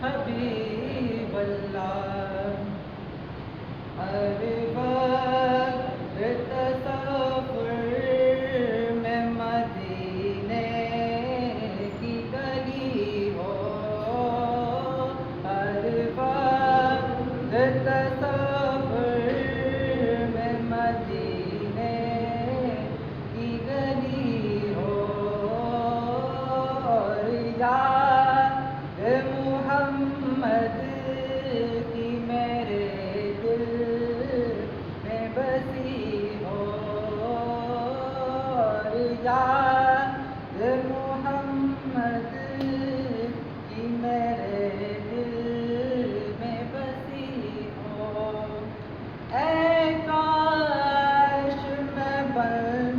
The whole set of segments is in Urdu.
حبیب اللہ، ہر وقت تصور میں مدینے کی گلی ہو، ہر وقت تصور میں مدینے کی گلی ہو، اور یاد محمد کی میرے دل میں بسی ہو، اور یاد محمد کی میرے دل میں بسی ہو۔ اے کاش میں بن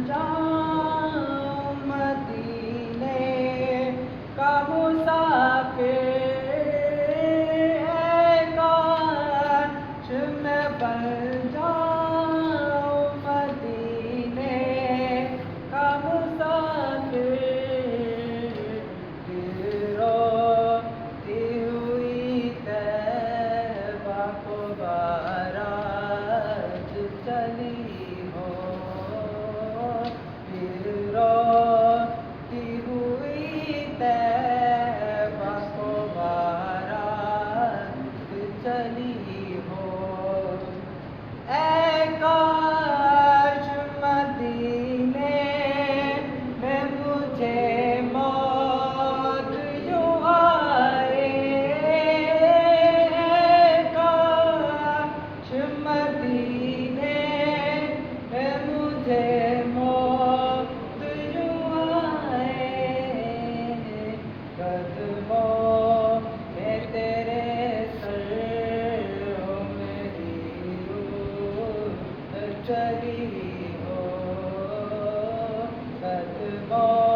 جاؤں مدینے کا مسافر، اے کاش میں بن جاؤں مدینے کا مسافر، روتی ہوئی طیبہ کو بارات چلی ہو، روتی ہوئی طیبہ کو بارات چلی ہو۔ اے کاش مدینے میں مجھے موت یوں آئے، اے کاش مدینے میں مجھے موت یوں آئے، قدموں میں تیرے سر ہو میری روح چلی ہو، قدموں